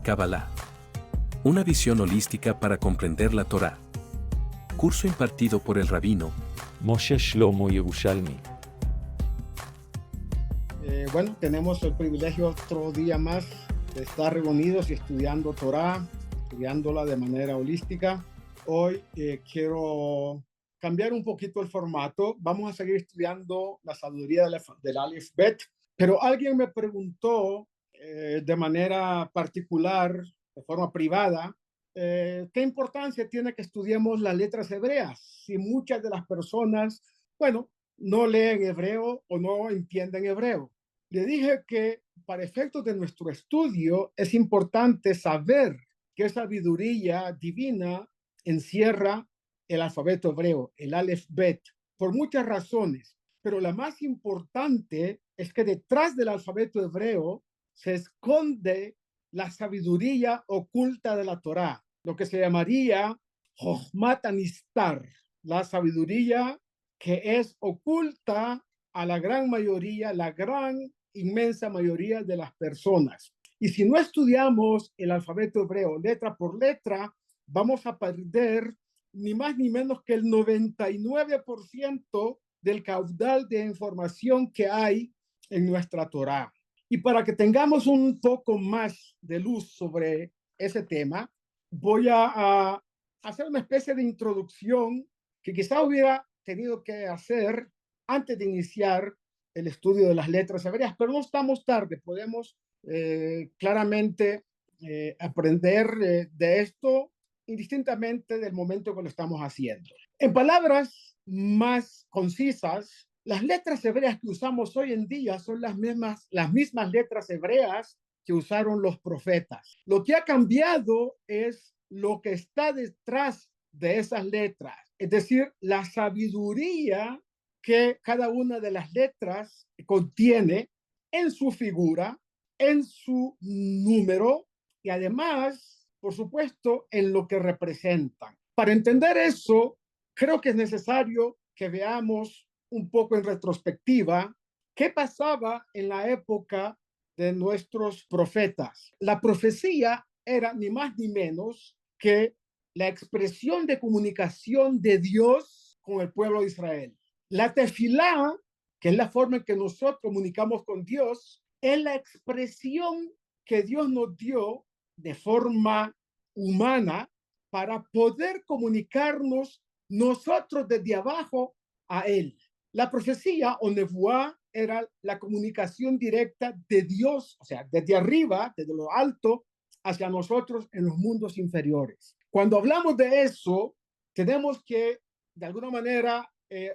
Kabbalah. Una visión holística para comprender la Torá. Curso impartido por el rabino Moshe Shlomo Yerushalmi. Bueno, tenemos el privilegio otro día más de estar reunidos y estudiando Torá, estudiándola de manera holística. Hoy quiero cambiar un poquito el formato. Vamos a seguir estudiando la sabiduría del Aleph Bet, pero alguien me preguntó de manera particular, de forma privada, ¿qué importancia tiene que estudiemos las letras hebreas? Si muchas de las personas, bueno, no leen hebreo o no entienden hebreo. Le dije que para efectos de nuestro estudio es importante saber qué sabiduría divina encierra el alfabeto hebreo, el Aleph Bet, por muchas razones, pero la más importante es que detrás del alfabeto hebreo se esconde la sabiduría oculta de la Torá, lo que se llamaría Jochmat Anistar, la sabiduría que es oculta a la gran mayoría, la gran inmensa mayoría de las personas. Y si no estudiamos el alfabeto hebreo letra por letra, vamos a perder ni más ni menos que el 99% del caudal de información que hay en nuestra Torá. Y para que tengamos un poco más de luz sobre ese tema, voy a hacer una especie de introducción que quizá hubiera tenido que hacer antes de iniciar el estudio de las letras hebreas, pero no estamos tarde, podemos claramente aprender de esto indistintamente del momento que lo estamos haciendo. En palabras más concisas, las letras hebreas que usamos hoy en día son las mismas letras hebreas que usaron los profetas. Lo que ha cambiado es lo que está detrás de esas letras, es decir, la sabiduría que cada una de las letras contiene en su figura, en su número y además, por supuesto, en lo que representan. Para entender eso, creo que es necesario que veamos un poco en retrospectiva qué pasaba en la época de nuestros profetas. La profecía era ni más ni menos que la expresión de comunicación de Dios con el pueblo de Israel. La tefilá, que es la forma en que nosotros comunicamos con Dios, es la expresión que Dios nos dio de forma humana para poder comunicarnos nosotros desde abajo a Él. La profecía o nevuá era la comunicación directa de Dios, o sea, desde arriba, desde lo alto, hacia nosotros en los mundos inferiores. Cuando hablamos de eso, tenemos que, de alguna manera,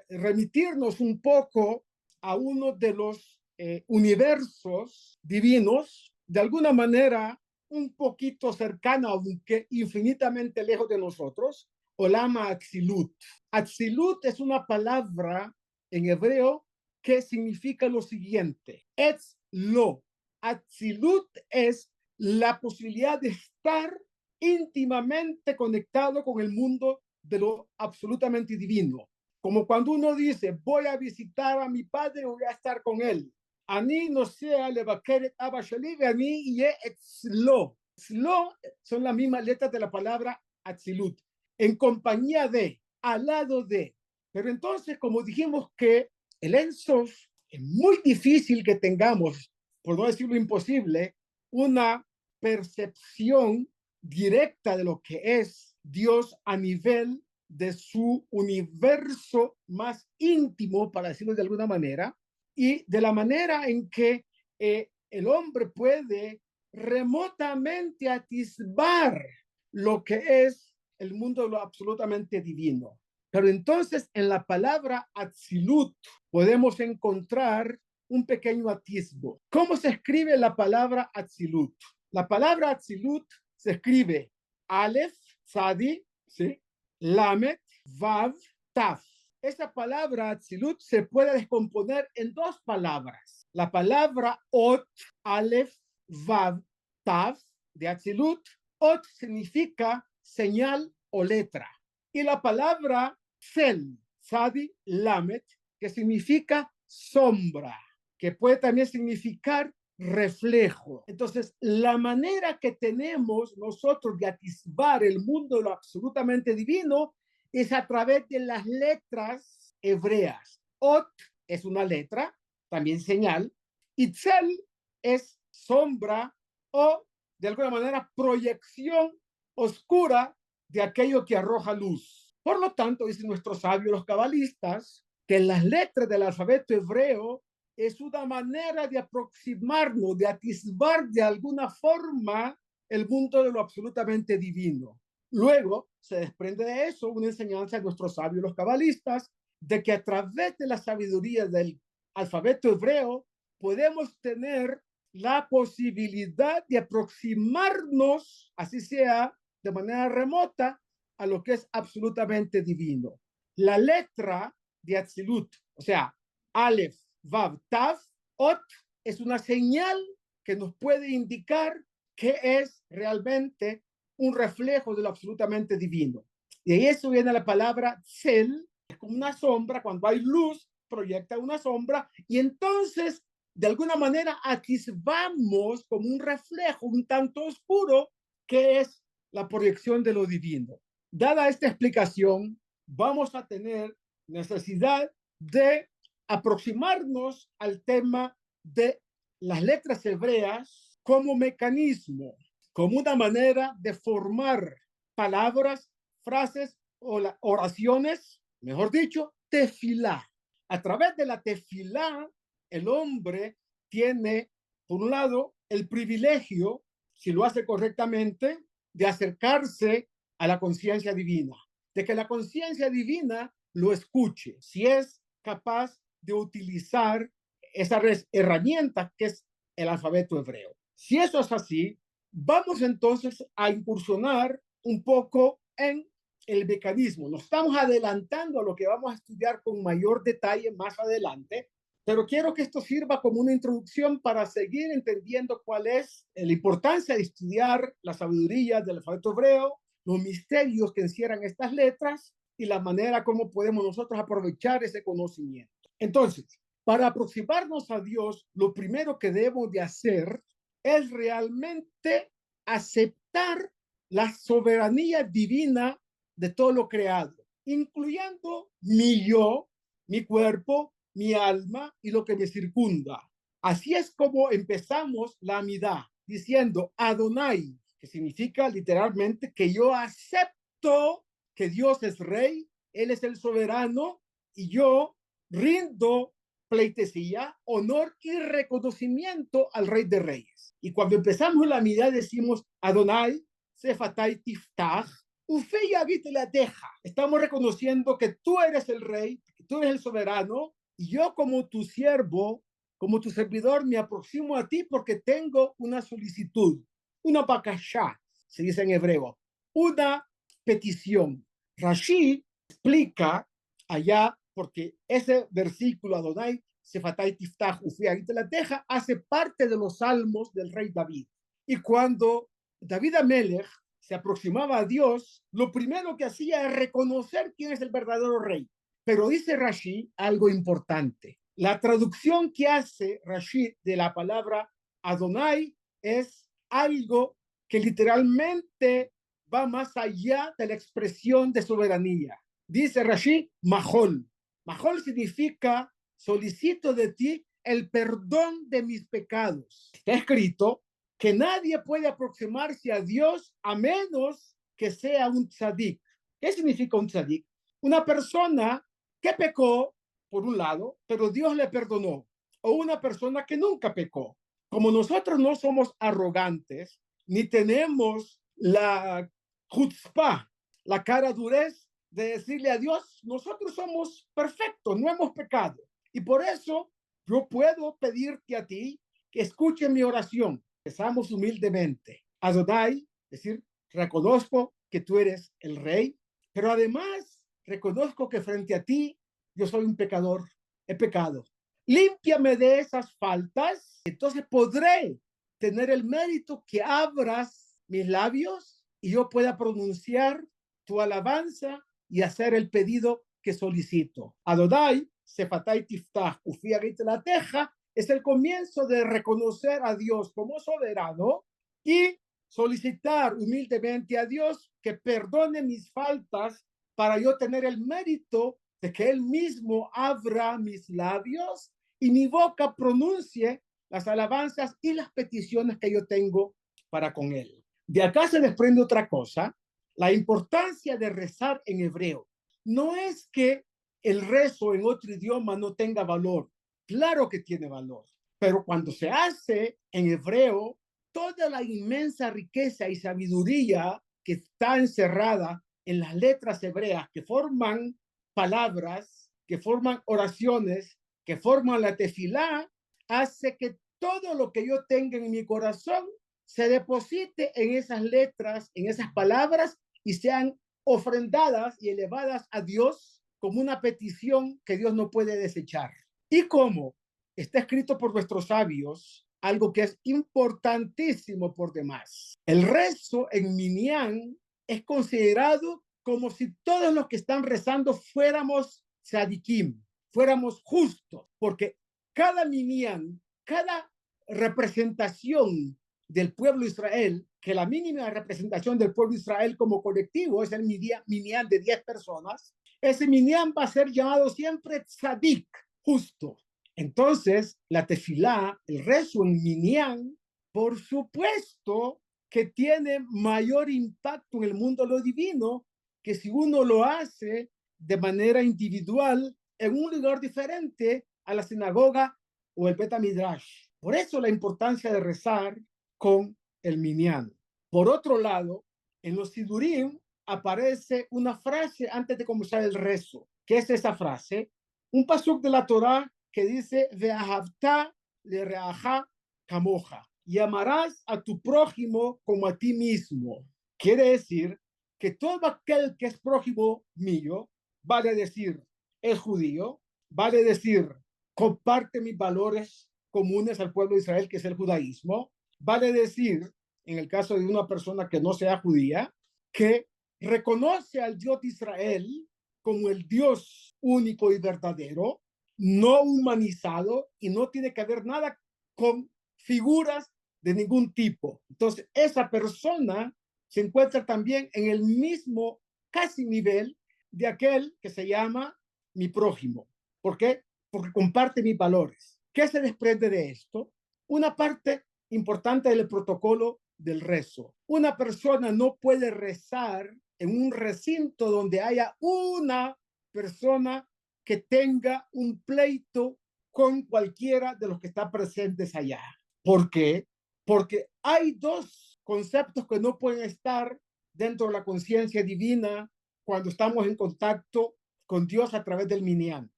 remitirnos un poco a uno de los universos divinos, de alguna manera un poquito cercana, aunque infinitamente lejos de nosotros, Olam Atzilut. Atzilut es una palabra en hebreo que significa lo siguiente: Etz lo. Atzilut es la posibilidad de estar íntimamente conectado con el mundo de lo absolutamente divino. Como cuando uno dice, voy a visitar a mi padre, voy a estar con él. Ani no sea levaqueret abba sheli, ani ye etzlo. Etzlo son las mismas letras de la palabra atzilut. En compañía de, al lado de. Pero entonces, como dijimos que el Ensof es muy difícil que tengamos, por no decirlo imposible, una percepción directa de lo que es Dios a nivel de su universo más íntimo, para decirlo de alguna manera, y de la manera en que el hombre puede remotamente atisbar lo que es el mundo de lo absolutamente divino. Pero entonces en la palabra Atzilut podemos encontrar un pequeño atisbo. ¿Cómo se escribe la palabra Atzilut? La palabra Atzilut se escribe Aleph, Tzadi, ¿sí? Lamet, Vav, Taf. Esa palabra Atzilut se puede descomponer en dos palabras. La palabra Ot, Aleph, Vav, Taf de Atzilut. Ot significa señal o letra. Y la palabra Tzel, Tzadi, Lamet, que significa sombra, que puede también significar reflejo. Entonces, la manera que tenemos nosotros de atisbar el mundo de lo absolutamente divino es a través de las letras hebreas. Ot es una letra, también señal. Itzel es sombra o, de alguna manera, proyección oscura de aquello que arroja luz. Por lo tanto, dicen nuestros sabios, los cabalistas, que las letras del alfabeto hebreo es una manera de aproximarnos, de atisbar de alguna forma el mundo de lo absolutamente divino. Luego se desprende de eso una enseñanza de nuestros sabios, los cabalistas, de que a través de la sabiduría del alfabeto hebreo podemos tener la posibilidad de aproximarnos, así sea de manera remota, a lo que es absolutamente divino. La letra de Atzilut, o sea, Aleph, Vav, Tav, Ot, es una señal que nos puede indicar que es realmente un reflejo de lo absolutamente divino. Y ahí eso viene la palabra Tzel, es como una sombra, cuando hay luz, proyecta una sombra, y entonces, de alguna manera, atisbamos como un reflejo un tanto oscuro, que es la proyección de lo divino. Dada esta explicación, vamos a tener necesidad de aproximarnos al tema de las letras hebreas como mecanismo, como una manera de formar palabras, frases o oraciones, mejor dicho, tefilá. A través de la tefilá, el hombre tiene, por un lado, el privilegio, si lo hace correctamente, de acercarse a la conciencia divina, de que la conciencia divina lo escuche, si es capaz de utilizar esa herramienta que es el alfabeto hebreo. Si eso es así, vamos entonces a incursionar un poco en el mecanismo. Nos estamos adelantando a lo que vamos a estudiar con mayor detalle más adelante, pero quiero que esto sirva como una introducción para seguir entendiendo cuál es la importancia de estudiar la sabiduría del alfabeto hebreo, los misterios que encierran estas letras y la manera como podemos nosotros aprovechar ese conocimiento. Entonces, para aproximarnos a Dios, lo primero que debemos de hacer es realmente aceptar la soberanía divina de todo lo creado, incluyendo mi yo, mi cuerpo, mi alma y lo que me circunda. Así es como empezamos la Amidá, diciendo Adonai, que significa literalmente que yo acepto que Dios es rey, Él es el soberano y yo rindo pleitesía, honor y reconocimiento al Rey de Reyes. Y cuando empezamos la Amidá decimos Adonai, Sefatay Tiftach, Ufeya la deja. Estamos reconociendo que tú eres el rey, que tú eres el soberano, y yo como tu siervo, como tu servidor, me aproximo a ti porque tengo una solicitud, una bakashá, se dice en hebreo, una petición. Rashi explica allá, porque ese versículo, Adonai, Sefatay Tiftach, Ufeya la deja, hace parte de los salmos del rey David. Y cuando David Amelech se aproximaba a Dios, lo primero que hacía es reconocer quién es el verdadero rey. Pero dice Rashi algo importante. La traducción que hace Rashi de la palabra Adonai es algo que literalmente va más allá de la expresión de soberanía. Dice Rashi, Mahol. Mahol significa solicito de ti el perdón de mis pecados. Está escrito que nadie puede aproximarse a Dios a menos que sea un tzadik. ¿Qué significa un tzadik? Una persona que pecó, por un lado, pero Dios le perdonó. O una persona que nunca pecó. Como nosotros no somos arrogantes, ni tenemos la chutzpah, la cara durez de decirle a Dios, nosotros somos perfectos, no hemos pecado. Y por eso yo puedo pedirte a ti que escuche mi oración. Empezamos humildemente. Adonai, es decir, reconozco que tú eres el rey, pero además reconozco que frente a ti yo soy un pecador, he pecado. Límpiame de esas faltas, entonces podré tener el mérito que abras mis labios y yo pueda pronunciar tu alabanza y hacer el pedido que solicito. Adonai, Sefatay Tiftach, Ufia la teja, es el comienzo de reconocer a Dios como soberano y solicitar humildemente a Dios que perdone mis faltas para yo tener el mérito de que Él mismo abra mis labios y mi boca pronuncie las alabanzas y las peticiones que yo tengo para con Él. De acá se desprende otra cosa, la importancia de rezar en hebreo. No es que el rezo en otro idioma no tenga valor, claro que tiene valor, pero cuando se hace en hebreo, toda la inmensa riqueza y sabiduría que está encerrada en las letras hebreas que forman palabras, que forman oraciones, que forman la tefilá, hace que todo lo que yo tenga en mi corazón se deposite en esas letras, en esas palabras y sean ofrendadas y elevadas a Dios como una petición que Dios no puede desechar. ¿Y cómo? Está escrito por nuestros sabios algo que es importantísimo por demás. El rezo en Minyan es considerado como si todos los que están rezando fuéramos tzadikim, fuéramos justos, porque cada Minyan, cada representación del pueblo de Israel, que la mínima representación del pueblo de Israel como colectivo es el Minyan de 10 personas, ese Minyan va a ser llamado siempre tzadik, justo. Entonces, la tefilá, el rezo en Minyan, por supuesto que tiene mayor impacto en el mundo de lo divino que si uno lo hace de manera individual en un lugar diferente a la sinagoga o el Bet Midrash. Por eso la importancia de rezar con el Minyan. Por otro lado, en los Sidurim aparece una frase antes de comenzar el rezo. ¿Qué es esa frase? Un pasuk de la Torá que dice, Ve'ahavta lereaja kamoja, y amarás a tu prójimo como a ti mismo. Quiere decir que todo aquel que es prójimo mío, vale decir, es judío, vale decir, comparte mis valores comunes al pueblo de Israel, que es el judaísmo, vale decir, en el caso de una persona que no sea judía, que reconoce al Dios de Israel como el Dios único y verdadero, no humanizado y no tiene que ver nada con figuras de ningún tipo. Entonces, esa persona se encuentra también en el mismo casi nivel de aquel que se llama mi prójimo. ¿Por qué? Porque comparte mis valores. ¿Qué se desprende de esto? Una parte importante del protocolo del rezo. Una persona no puede rezar en un recinto donde haya una persona que tenga un pleito con cualquiera de los que están presentes allá. ¿Por qué? Porque hay dos conceptos que no pueden estar dentro de la conciencia divina cuando estamos en contacto con Dios a través del Minyan.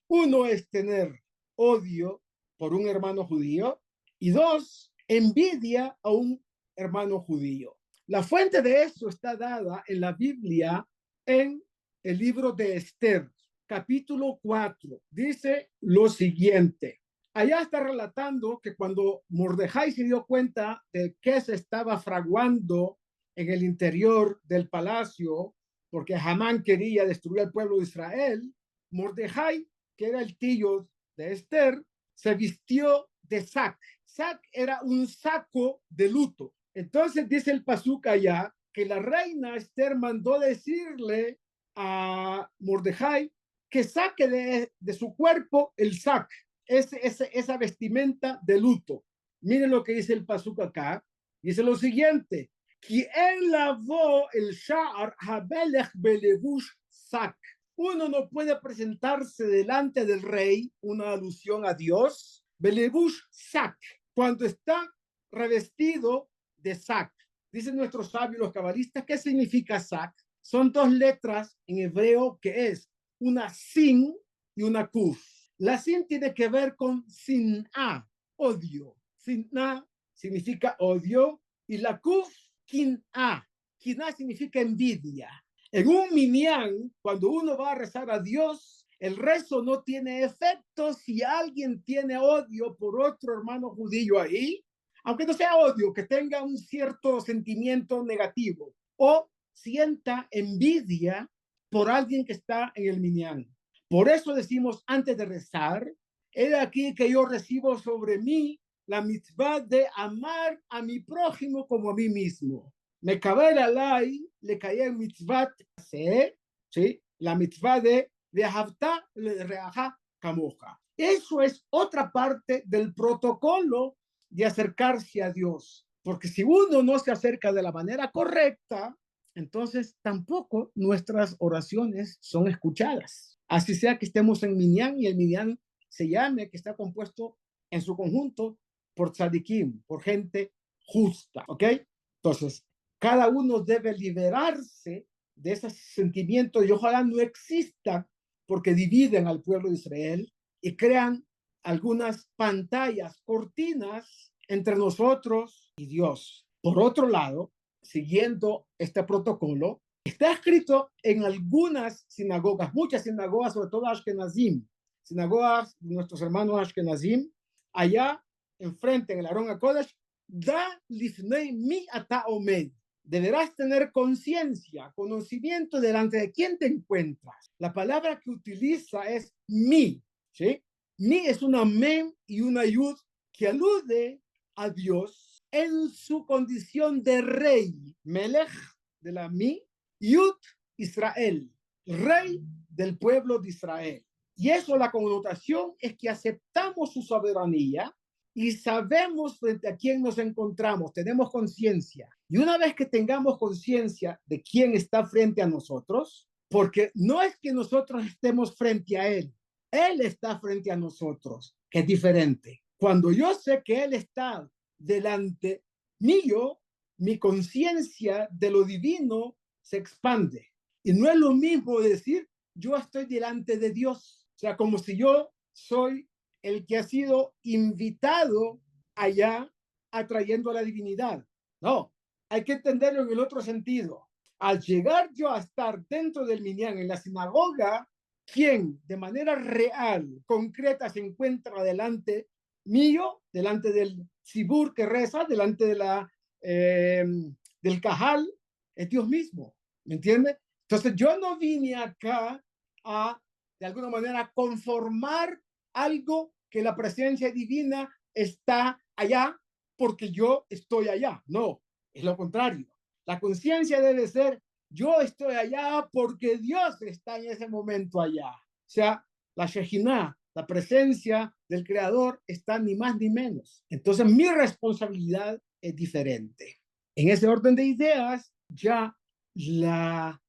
Uno es tener odio por un hermano judío y dos, envidia a un hermano judío. La fuente de eso está dada en la Biblia en el libro de Esther, capítulo 4. Dice lo siguiente. Allá está relatando que cuando Mordejai se dio cuenta de que se estaba fraguando en el interior del palacio, porque Hamán quería destruir al pueblo de Israel, Mordejai, que era el tío de Esther, se vistió de sac. Sac era un saco de luto. Entonces dice el pasuk allá que la reina Esther mandó decirle a Mordejai que saque de su cuerpo el sac, esa vestimenta de luto. Miren lo que dice el pasuk acá. Dice lo siguiente: ¿Quién lavó el sha'ar habelech belevush sac? Uno no puede presentarse delante del rey, una alusión a Dios, belevush sac, cuando está revestido de sac. Dicen nuestros sabios, los cabalistas, ¿qué significa sac? Son dos letras en hebreo que es una sin y una kuf. La sin tiene que ver con sin'a, odio. Sin'a significa odio y la kuf, kin'a. Kin'a significa envidia. En un minyan, cuando uno va a rezar a Dios, el rezo no tiene efecto si alguien tiene odio por otro hermano judío ahí, aunque no sea odio, que tenga un cierto sentimiento negativo o sienta envidia por alguien que está en el minyan. Por eso decimos antes de rezar, he aquí que yo recibo sobre mí la mitzvah de amar a mi prójimo como a mí mismo. Me cabe alay, le cae mitzvah, ¿sí? La mitzvah de Ve'ahavta le'reaja kamoja. Eso es otra parte del protocolo de acercarse a Dios, porque si uno no se acerca de la manera correcta, entonces tampoco nuestras oraciones son escuchadas. Así sea que estemos en Minyan y el Minyan se llame, que está compuesto en su conjunto por tzadikim, por gente justa, ¿ok? Entonces, cada uno debe liberarse de esos sentimientos y ojalá no existan porque dividen al pueblo de Israel y crean algunas pantallas, cortinas entre nosotros y Dios. Por otro lado, siguiendo este protocolo, está escrito en algunas sinagogas, muchas sinagogas, sobre todo Ashkenazim, sinagogas de nuestros hermanos Ashkenazim, allá enfrente en el Aarón HaKodesh, da lifnei mi ata omed. Deberás tener conciencia, conocimiento delante de quién te encuentras. La palabra que utiliza es mi, ¿sí? Mi es una mem y una yud que alude a Dios en su condición de rey, melech de la mi, yud Israel, rey del pueblo de Israel. Y eso, la connotación es que aceptamos su soberanía y sabemos frente a quién nos encontramos, tenemos conciencia. Y una vez que tengamos conciencia de quién está frente a nosotros, porque no es que nosotros estemos frente a él está frente a nosotros, que es diferente. Cuando yo sé que él está delante mío, mi conciencia de lo divino se expande. Y no es lo mismo decir, yo estoy delante de Dios. O sea, como si yo soy el que ha sido invitado allá atrayendo a la divinidad. No, hay que entenderlo en el otro sentido. Al llegar yo a estar dentro del minyan, en la sinagoga, quien de manera real, concreta, se encuentra delante mío, delante del tzibur que reza, delante de del cajal, es Dios mismo, ¿me entiende? Entonces yo no vine acá a, de alguna manera, conformar algo que la presencia divina está allá porque yo estoy allá. No, es lo contrario. La conciencia debe ser, yo estoy allá porque Dios está en ese momento allá. O sea, la Shejinah, la presencia del Creador, está ni más ni menos. Entonces mi responsabilidad es diferente. En ese orden de ideas, ya la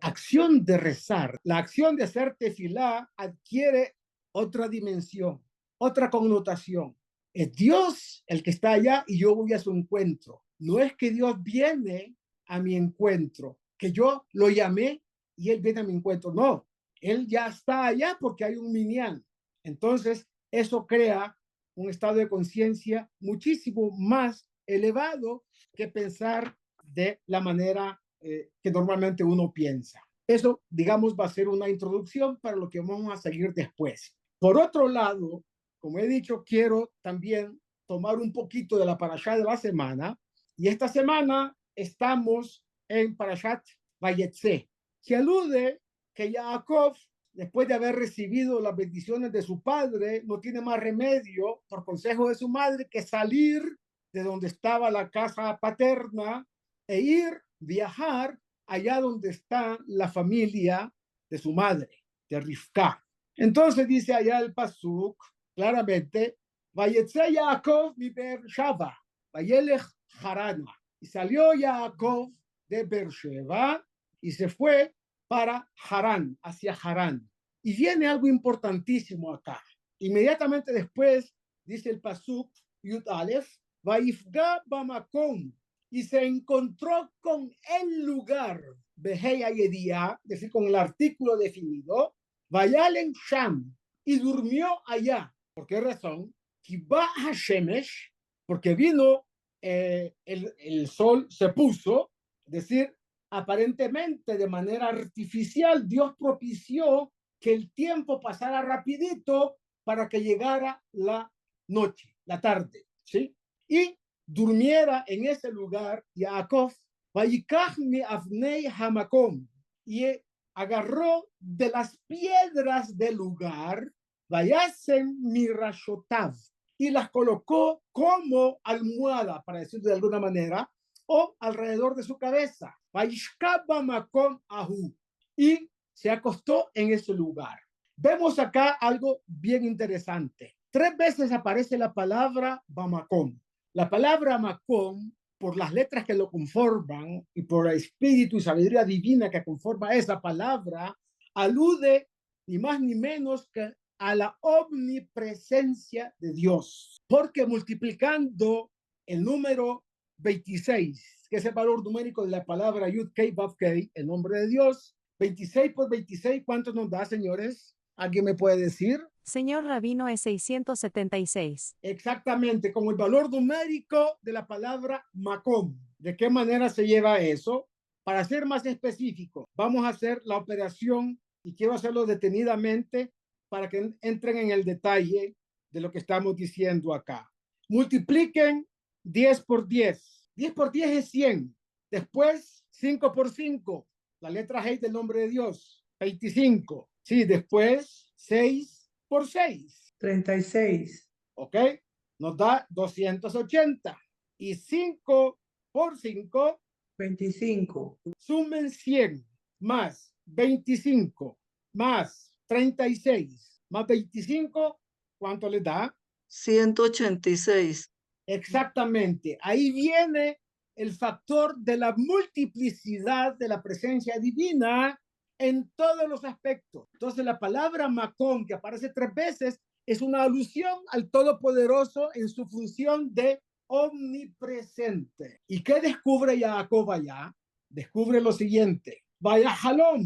acción de rezar, la acción de hacer tefilá adquiere otra dimensión, otra connotación. Es Dios el que está allá y yo voy a su encuentro. No es que Dios viene a mi encuentro, que yo lo llamé y él viene a mi encuentro. No, él ya está allá porque hay un minyan. Entonces, eso crea un estado de conciencia muchísimo más elevado que pensar de la manera que normalmente uno piensa. Eso, digamos, va a ser una introducción para lo que vamos a seguir después. Por otro lado, como he dicho, quiero también tomar un poquito de la parashá de la semana. Y esta semana estamos en Parashat Vayetze, que alude que Jacob, después de haber recibido las bendiciones de su padre, no tiene más remedio, por consejo de su madre, que salir de donde estaba la casa paterna e ir, viajar allá donde está la familia de su madre, de Rivka. Entonces dice allá el pasuk claramente, Vayetze Jacob mi Beersheva, Vayelech Harana. Y salió Jacob de Beersheba y se fue para Harán, hacia Harán. Y viene algo importantísimo acá. Inmediatamente después, dice el pasuk Yud Aleph, Vaifga Bamakom, y se encontró con el lugar, Behei Ayedía, es decir, con el artículo definido, Vayalen Sham, y durmió allá. ¿Por qué razón? Kiba Hashemesh, porque vino el sol, se puso, es decir, aparentemente de manera artificial, Dios propició que el tiempo pasara rapidito para que llegara la noche, la tarde, ¿sí? Y durmiera en ese lugar Jacob, Vayikach mi avnei hamakom, y agarró de las piedras del lugar Vayasen mirashotav, y las colocó como almohada, para decirlo de alguna manera, o alrededor de su cabeza. Vaishkaba makom ahu, y se acostó en ese lugar. Vemos acá algo bien interesante. 3 veces aparece la palabra Bamakom. La palabra Makom, por las letras que lo conforman y por el espíritu y sabiduría divina que conforma esa palabra, alude ni más ni menos que a la omnipresencia de Dios. Porque multiplicando el número 26, que es el valor numérico de la palabra Yud-Kei Vav-Kei, el nombre de Dios, 26 por 26, ¿cuánto nos da, señores? ¿Alguien me puede decir? Señor Rabino, es 676. Exactamente, como el valor numérico de la palabra Macom. ¿De qué manera se lleva eso? Para ser más específico, vamos a hacer la operación y quiero hacerlo detenidamente para que entren en el detalle de lo que estamos diciendo acá. Multipliquen 10 por 10. 10 por 10 es 100. Después 5 por 5. La letra G del nombre de Dios. 25. Sí, después 6 por 6. 36. ¿Ok? Nos da 280. Y 5 por 5. 25. Sumen 100 más 25 más 36 más 25. ¿Cuánto les da? 186. Exactamente. Ahí viene el factor de la multiplicidad de la presencia divina en todos los aspectos. Entonces, la palabra Macón, que aparece 3 veces, es una alusión al Todopoderoso en su función de omnipresente. ¿Y qué descubre Jacob allá? Descubre lo siguiente. Vaya Jalom,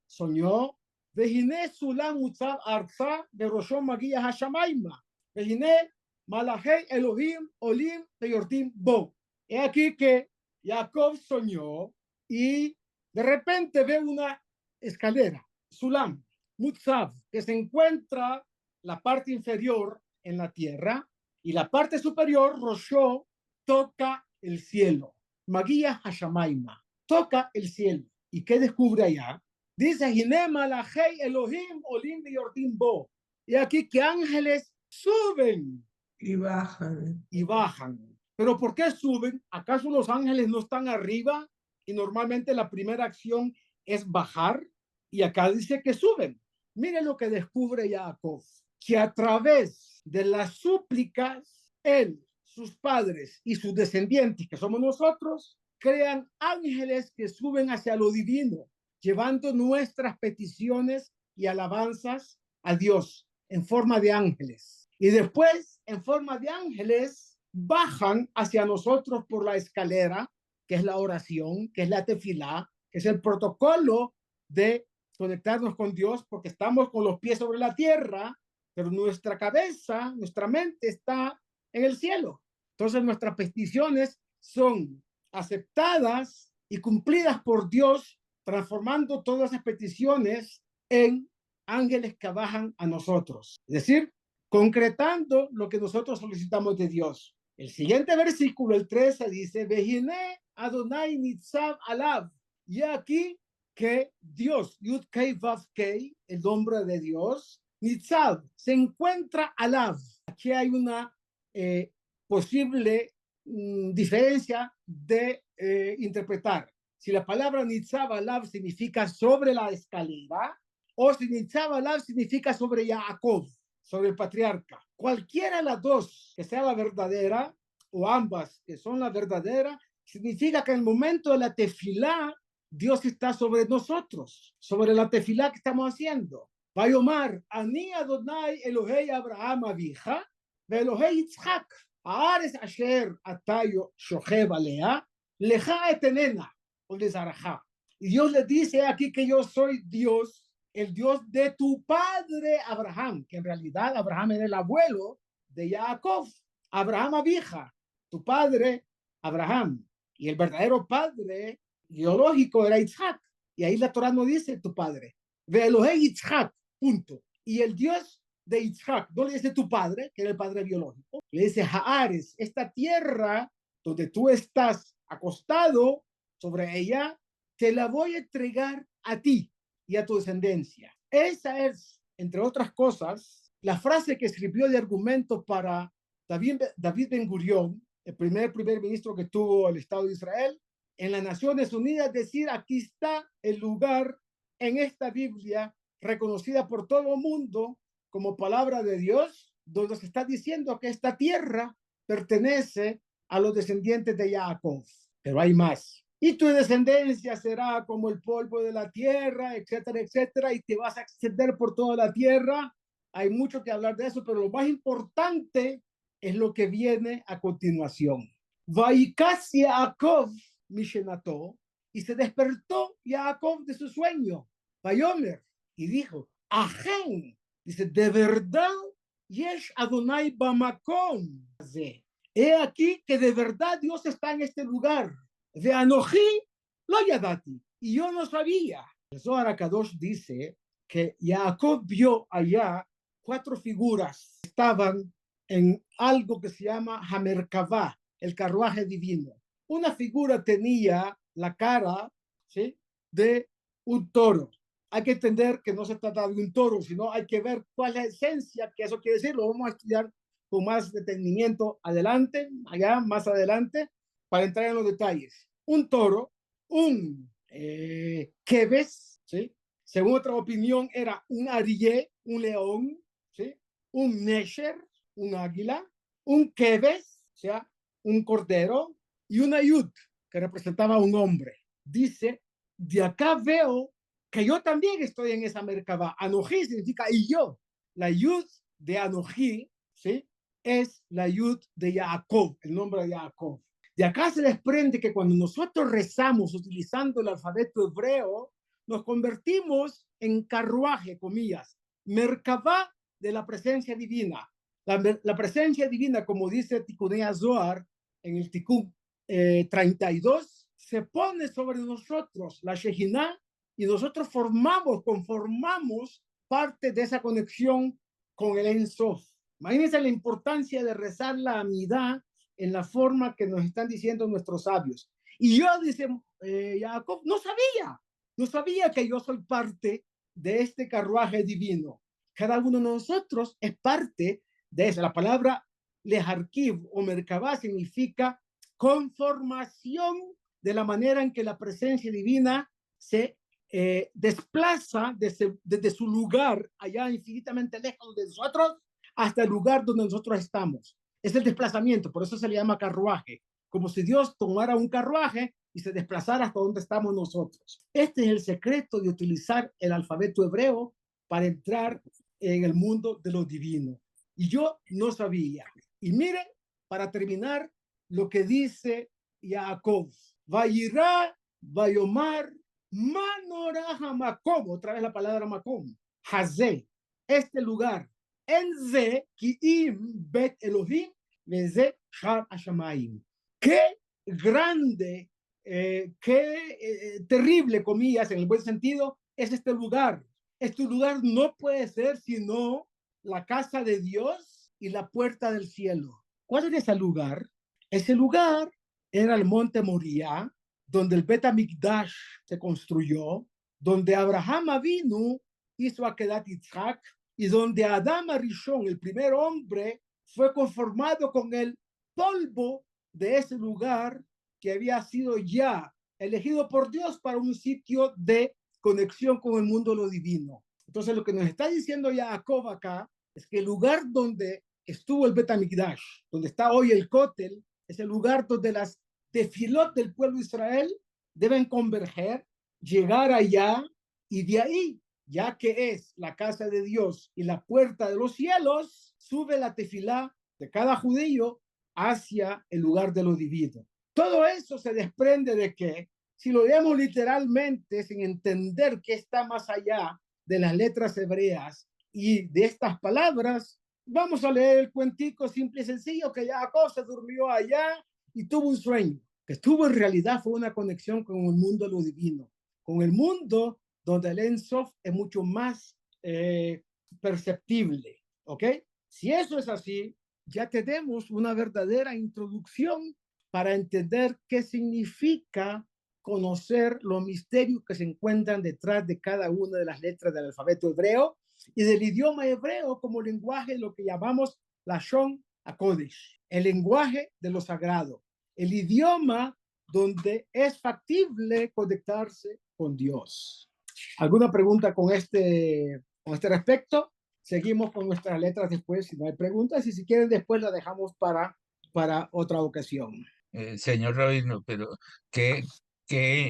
soñó, Vejiné Sulam Utzab Arza de Roshon Magia Hashamaima. Vejiné Malachei Elohim Olim Teyortim Bo. He aquí que Jacob soñó y de repente ve una escalera, Sulam, Mutzav, que se encuentra la parte inferior en la tierra y la parte superior, Roshó, toca el cielo. Magia Hashamaima, toca el cielo. ¿Y qué descubre allá? Dice, Hine Malachei Elohim Olim Teyortim Bo. Y aquí que ángeles suben Y bajan. y bajan. ¿Pero por qué suben? ¿Acaso los ángeles no están arriba? Y normalmente la primera acción es bajar. Y acá dice que suben. Miren lo que descubre Jacob, que a través de las súplicas, él, sus padres y sus descendientes, que somos nosotros, crean ángeles que suben hacia lo divino, llevando nuestras peticiones y alabanzas a Dios en forma de ángeles. Y después, en forma de ángeles, bajan hacia nosotros por la escalera, que es la oración, que es la tefilá, que es el protocolo de conectarnos con Dios, porque estamos con los pies sobre la tierra, pero nuestra cabeza, nuestra mente está en el cielo. Entonces nuestras peticiones son aceptadas y cumplidas por Dios, transformando todas esas peticiones en ángeles que bajan a nosotros. Es decir, concretando lo que nosotros solicitamos de Dios. El siguiente versículo, el 13, dice, Vejiné Adonai Nitzav Alav. Y aquí que Dios, Yud Kei Vav Kei, el nombre de Dios, Nitzav, se encuentra Alav. Aquí hay una posible diferencia de interpretar. Si la palabra Nitzav Alav significa sobre la escalera, o si Nitzav Alav significa sobre Jacob, sobre el patriarca. Cualquiera de las dos que sea la verdadera, o ambas que son la verdadera, significa que en el momento de la tefilá, Dios está sobre nosotros, sobre la tefilá que estamos haciendo. Vayomar, Ani Adonai Elohei Abraham Avija, ve Elohei Yitzhak, Haaretz asher atayo shochev alea, leja etenena, o lezarajá. Y Dios le dice aquí que yo soy Dios, el Dios de tu padre Abraham, que en realidad Abraham era el abuelo de Jacob. Abraham Avija, tu padre Abraham, y el verdadero padre biológico era Isaac. Y ahí la Torah no dice tu padre. Ve Elohei Yitzhak, punto. Y el Dios de Yitzhak no le dice tu padre, que era el padre biológico. Le dice Haares, esta tierra donde tú estás acostado sobre ella, te la voy a entregar a ti y a tu descendencia. Esa es, entre otras cosas, la frase que escribió de argumento para David Ben-Gurión, el primer ministro que tuvo el Estado de Israel, en las Naciones Unidas, decir, aquí está el lugar en esta Biblia reconocida por todo el mundo como palabra de Dios, donde se está diciendo que esta tierra pertenece a los descendientes de Jacob. Pero hay más. Y tu descendencia será como el polvo de la tierra, etcétera, etcétera, y te vas a extender por toda la tierra. Hay mucho que hablar de eso, pero lo más importante es lo que viene a continuación. Vaikas Jacob Mishenato, y se despertó Jacob de su sueño. Vayomer, y dijo, Ajen, dice, de verdad, Yesh Adonai Bamakom. He aquí que de verdad Dios está en este lugar. De Anoji lo yadati, y yo no sabía. El Zohar HaKadosh dice que Jacob vio allá 4 figuras que estaban en algo que se llama Hamerkavá, el carruaje divino. Una figura tenía la cara, ¿sí?, de un toro. Hay que entender que no se trata de un toro, sino hay que ver cuál es la esencia que eso quiere decir. Lo vamos a estudiar con más detenimiento adelante, allá más adelante, para entrar en los detalles. Un toro, un keves, ¿sí?, según otra opinión, era un arié, un león, ¿sí?, un nesher, un águila, un keves, o sea, un cordero, y una yud, que representaba a un hombre. Dice, de acá veo que yo también estoy en esa Merkabah. Anoji significa y yo. La yud de Anoji, ¿sí?, es la yud de Jacob, el nombre de Jacob. De acá se desprende que cuando nosotros rezamos utilizando el alfabeto hebreo, nos convertimos en carruaje, comillas, Merkabah de la presencia divina. La presencia divina, como dice Tikkunei Zohar en el Tikkun 32, se pone sobre nosotros, la Shejinah, y nosotros conformamos parte de esa conexión con el Ein Sof. Imagínense la importancia de rezar la Amidá en la forma que nos están diciendo nuestros sabios. Y yo, dice Jacob, no sabía que yo soy parte de este carruaje divino. Cada uno de nosotros es parte de eso. La palabra leharkiv o merkabah significa conformación de la manera en que la presencia divina se desplaza desde su lugar allá infinitamente lejos de nosotros hasta el lugar donde nosotros estamos. Es el desplazamiento, por eso se le llama carruaje, como si Dios tomara un carruaje y se desplazara hasta donde estamos nosotros. Este es el secreto de utilizar el alfabeto hebreo para entrar en el mundo de lo divino. Y yo no sabía. Y miren, para terminar, lo que dice Jacob. Vayirá, vayomar, manoraja makom, otra vez la palabra makom, hazé, este lugar, enze, kiim, bet Elohim, veze, shar hashamayim. Qué grande, qué terrible, comillas, en el buen sentido, es este lugar. Este lugar no puede ser sino la casa de Dios y la puerta del cielo. ¿Cuál era ese lugar? Ese lugar era el monte Moriah, donde el Bet HaMikdash se construyó, donde Abraham Avinu hizo Akedat Yitzhak, y donde Adam Arishon, el primer hombre, fue conformado con el polvo de ese lugar que había sido ya elegido por Dios para un sitio de conexión con el mundo de lo divino. Entonces, lo que nos está diciendo Jacob acá es que el lugar donde estuvo el Bet HaMikdash, donde está hoy el Kotel, es el lugar donde las tefilot del pueblo de Israel deben converger, llegar allá, y de ahí, ya que es la casa de Dios y la puerta de los cielos, sube la tefilá de cada judío hacia el lugar de lo divino. Todo eso se desprende de que, si lo leemos literalmente, sin entender qué está más allá de las letras hebreas y de estas palabras, vamos a leer el cuentico simple y sencillo que Jacob se durmió allá y tuvo un sueño, que tuvo en realidad fue una conexión con el mundo de lo divino, con el mundo donde el Ein Sof es mucho más perceptible, ¿ok? Si eso es así, ya tenemos una verdadera introducción para entender qué significa conocer los misterios que se encuentran detrás de cada una de las letras del alfabeto hebreo y del idioma hebreo como lenguaje, lo que llamamos Lashon HaKodesh, el lenguaje de lo sagrado, el idioma donde es factible conectarse con Dios. ¿Alguna pregunta con este respecto? Seguimos con nuestras letras después, si no hay preguntas, y si quieren después la dejamos para otra ocasión. Señor Rabino, pero ¿qué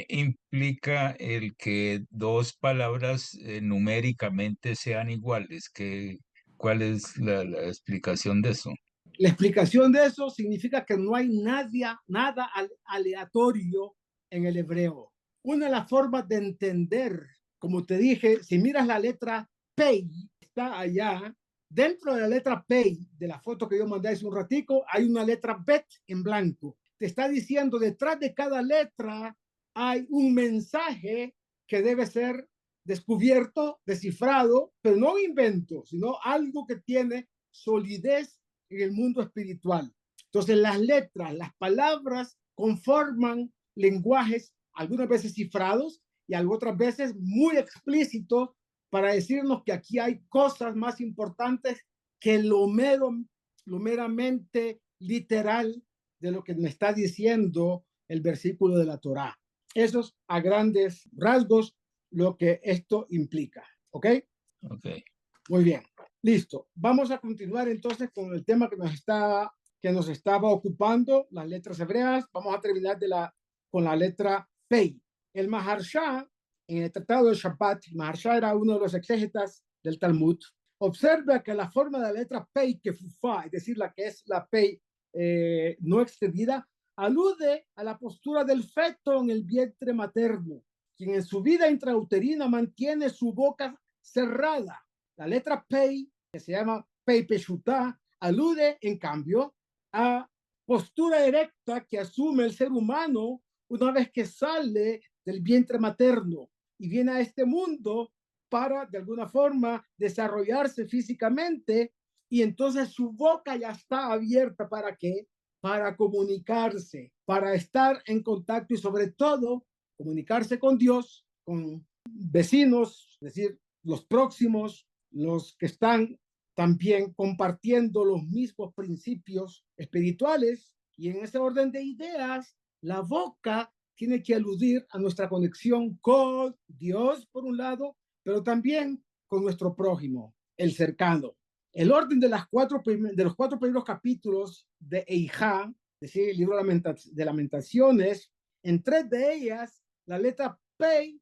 implica el que dos palabras numéricamente sean iguales? ¿Cuál es la explicación de eso? La explicación de eso significa que no hay nada aleatorio en el hebreo. Una de las formas de entender, como te dije, si miras la letra Pei, está allá, dentro de la letra Pei, de la foto que yo mandé hace un ratico, hay una letra Bet en blanco. Te está diciendo, detrás de cada letra hay un mensaje que debe ser descubierto, descifrado, pero no un invento, sino algo que tiene solidez en el mundo espiritual. Entonces las letras, las palabras conforman lenguajes algunas veces cifrados y otras veces muy explícitos para decirnos que aquí hay cosas más importantes que lo meramente literal de lo que me está diciendo el versículo de la Torá. Eso es a grandes rasgos lo que esto implica. ¿Ok? Ok. Muy bien. Listo. Vamos a continuar entonces con el tema que nos estaba ocupando, las letras hebreas. Vamos a terminar con la letra Pei. El Maharsha, en el Tratado de Shabbat, Maharsha era uno de los exégetas del Talmud, observa que la forma de la letra Pei, que fufa, es decir, la que es la Pei no extendida, alude a la postura del feto en el vientre materno, quien en su vida intrauterina mantiene su boca cerrada. La letra Pei, que se llama Pei Peshutá, alude, en cambio, a postura erecta que asume el ser humano una vez que sale del vientre materno y viene a este mundo para, de alguna forma, desarrollarse físicamente, y entonces su boca ya está abierta. ¿Para qué? Para comunicarse, para estar en contacto y sobre todo comunicarse con Dios, con vecinos, es decir, los próximos, los que están también compartiendo los mismos principios espirituales. Y en ese orden de ideas, la boca tiene que aludir a nuestra conexión con Dios, por un lado, pero también con nuestro prójimo, el cercano. El orden de los cuatro primeros capítulos de Eijá, es decir, el libro de Lamentaciones, en 3 de ellas, la letra Pei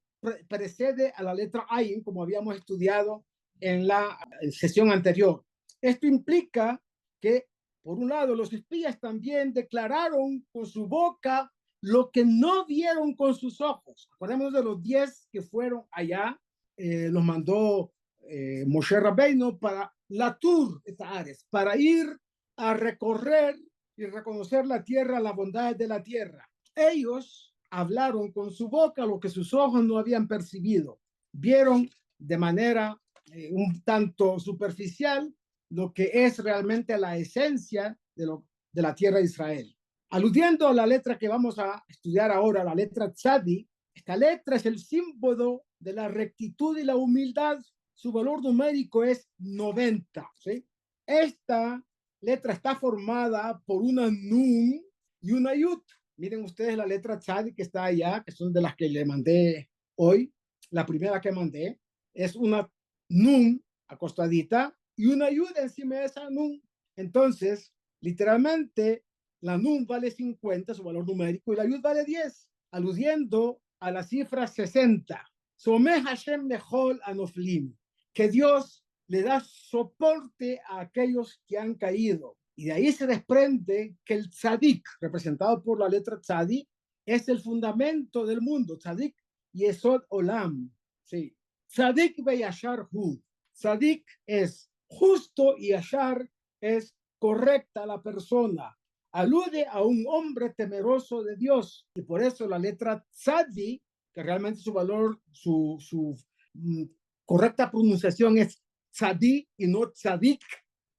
precede a la letra Ayin, como habíamos estudiado en la sesión anterior. Esto implica que, por un lado, los espías también declararon con su boca lo que no vieron con sus ojos. Acordémonos de los 10 que fueron allá, los mandó Moshe Rabbeinu para Latur, para ir a recorrer y reconocer la tierra, las bondades de la tierra. Ellos hablaron con su boca lo que sus ojos no habían percibido. Vieron de manera un tanto superficial lo que es realmente la esencia de la tierra de Israel. Aludiendo a la letra que vamos a estudiar ahora, la letra Tzadi, esta letra es el símbolo de la rectitud y la humildad. Su valor numérico es 90. ¿Sí? Esta letra está formada por una Nun y una Yud. Miren ustedes la letra Tzadi que está allá, que son de las que le mandé hoy. La primera que mandé es una Nun acostadita y una Yud encima de esa Nun. Entonces, literalmente, la Nun vale 50, su valor numérico, y la Yud vale 10, aludiendo a la cifra 60. Someh Hashem lechol anoflim, que Dios le da soporte a aquellos que han caído. Y de ahí se desprende que el tzadik, representado por la letra tzadik, es el fundamento del mundo. Tzadik yesod olam. Sí. Tzadik ve yashar hu. Tzadik es justo y yashar es correcta la persona. Alude a un hombre temeroso de Dios. Y por eso la letra tzadik, que realmente su valor, su correcta pronunciación es tzadik y no tzadik,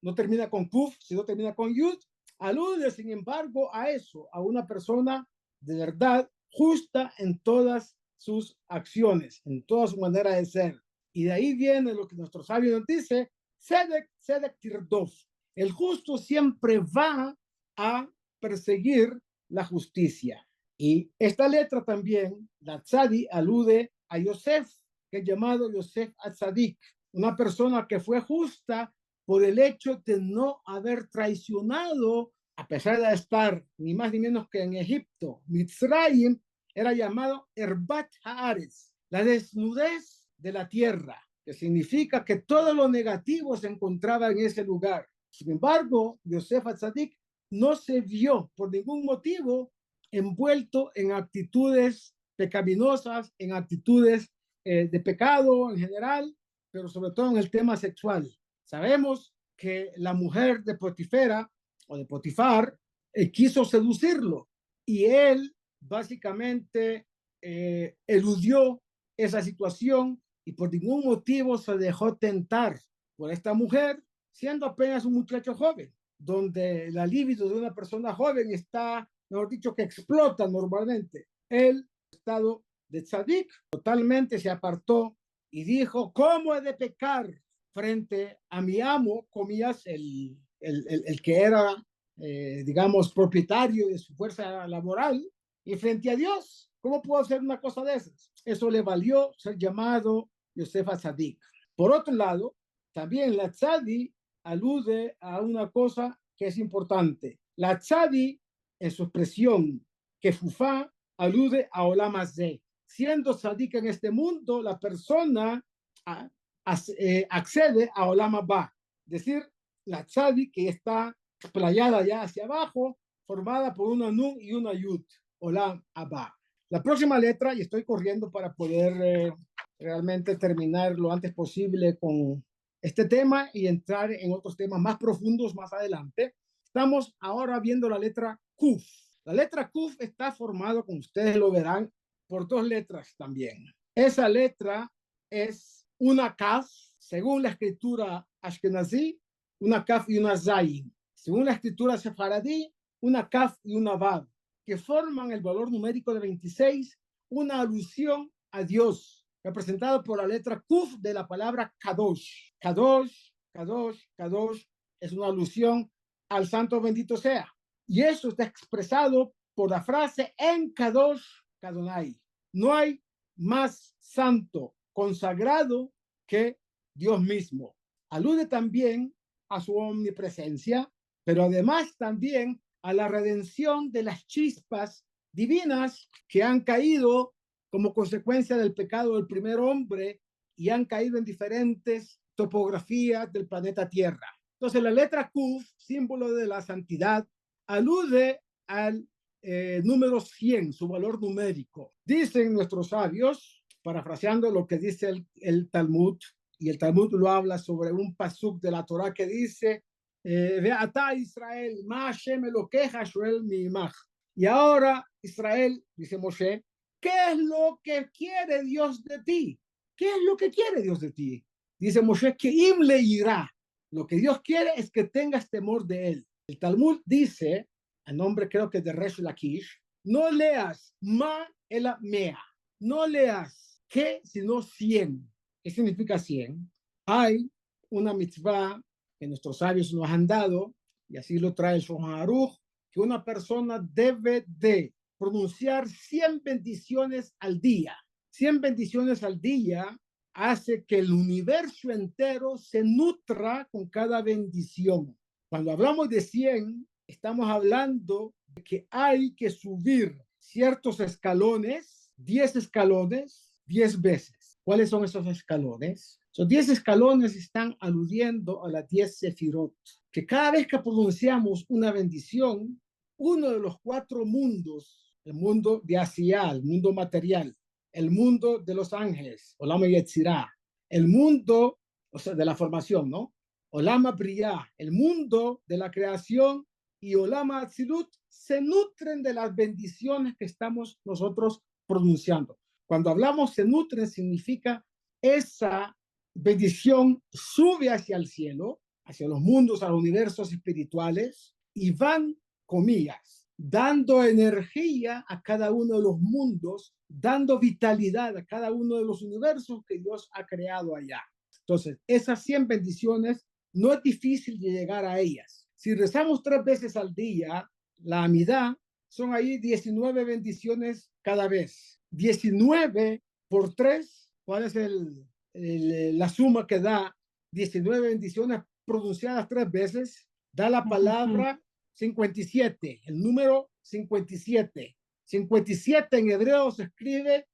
no termina con kuf, sino termina con yud, alude sin embargo a eso, a una persona de verdad justa en todas sus acciones, en toda su manera de ser. Y de ahí viene lo que nuestro sabio nos dice, Sedek, Sedek Tirdof. El justo siempre va a perseguir la justicia. Y esta letra también, la Tzadi, alude a Yosef, que es llamado Yosef Atzadik, una persona que fue justa por el hecho de no haber traicionado, a pesar de estar ni más ni menos que en Egipto. Mitzrayim era llamado Erbat Haaretz, la desnudez de la tierra, que significa que todo lo negativo se encontraba en ese lugar. Sin embargo, Yosef Atzadik no se vio por ningún motivo envuelto en actitudes pecaminosas, en actitudes de pecado en general, pero sobre todo en el tema sexual. Sabemos que la mujer de Potifera o de Potifar quiso seducirlo y él básicamente eludió esa situación y por ningún motivo se dejó tentar por esta mujer, siendo apenas un muchacho joven, donde la libido de una persona joven está, mejor dicho, que explota normalmente. El estado de Tzadik totalmente se apartó y dijo, ¿cómo he de pecar frente a mi amo, comillas, el que era, digamos, propietario de su fuerza laboral, y frente a Dios? ¿Cómo puedo hacer una cosa de esas? Eso le valió ser llamado Yosef Atzadik. Por otro lado, también la Tzadi alude a una cosa que es importante. La Tzadi, en su expresión Kefufá, alude a Olam Hazeh. Siendo Tzadik en este mundo, la persona accede a Olam Haba. Es decir, la Tzadi que está explayada ya hacia abajo, formada por una Nun y una Yud. Olam Haba. La próxima letra, y estoy corriendo para poder realmente terminar lo antes posible con este tema y entrar en otros temas más profundos más adelante. Estamos ahora viendo la letra Kuf. La letra Kuf está formada, como ustedes lo verán, por dos letras también. Esa letra es una Kaf, según la escritura Ashkenazí, una Kaf y una Zayin. Según la escritura Sefaradí, una Kaf y una Vav, que forman el valor numérico de 26, una alusión a Dios, representado por la letra Kuf de la palabra Kadosh. Kadosh, Kadosh, Kadosh es una alusión al santo bendito sea. Y eso está expresado por la frase en Kadosh Kadonai. No hay más santo consagrado que Dios mismo. Alude también a su omnipresencia, pero además también a la redención de las chispas divinas que han caído como consecuencia del pecado del primer hombre y han caído en diferentes topografías del planeta Tierra. Entonces la letra Kuf, símbolo de la santidad, alude al número 100, su valor numérico. Dicen nuestros sabios, parafraseando lo que dice el Talmud, y el Talmud lo habla sobre un pasuk de la Torah que dice, Ve'ata Israel, ma Hashem Elokeja shoel mi'imach. Y ahora Israel, dice Moshe, ¿qué es lo que quiere Dios de ti? ¿Qué es lo que quiere Dios de ti? Dice Moshe que im le irá. Lo que Dios quiere es que tengas temor de él. El Talmud dice, a nombre creo que de Resh Lakish, no leas ma ela mea. No leas que sino 100. ¿Qué significa 100? Hay una mitzvah que nuestros sabios nos han dado, y así lo trae el Shulchan Aruch, que una persona debe de pronunciar 100 bendiciones al día. 100 bendiciones al día hace que el universo entero se nutra con cada bendición. Cuando hablamos de 100, estamos hablando de que hay que subir ciertos escalones, 10 escalones, 10 veces. ¿Cuáles son esos escalones? Esos 10 escalones están aludiendo a las 10 sefirot, que cada vez que pronunciamos una bendición, uno de los 4 mundos, el mundo de Asiá, el mundo material, el mundo de los ángeles, Olam Yetzirah, el mundo, o sea, de la formación, ¿no? Olam Briah, el mundo de la creación, y Olam Atzilut se nutren de las bendiciones que estamos nosotros pronunciando. Cuando hablamos se nutren, significa esa bendición sube hacia el cielo, hacia los mundos, a los universos espirituales, y van, comillas, dando energía a cada uno de los mundos, dando vitalidad a cada uno de los universos que Dios ha creado allá. Entonces, esas 100 bendiciones no es difícil de llegar a ellas. Si rezamos 3 veces al día, la amidad, son ahí 19 bendiciones cada vez. 19 por 3, ¿cuál es la suma que da? 19 bendiciones pronunciadas 3 veces, da la palabra 57, el número 57. 57 en hebreo se escribe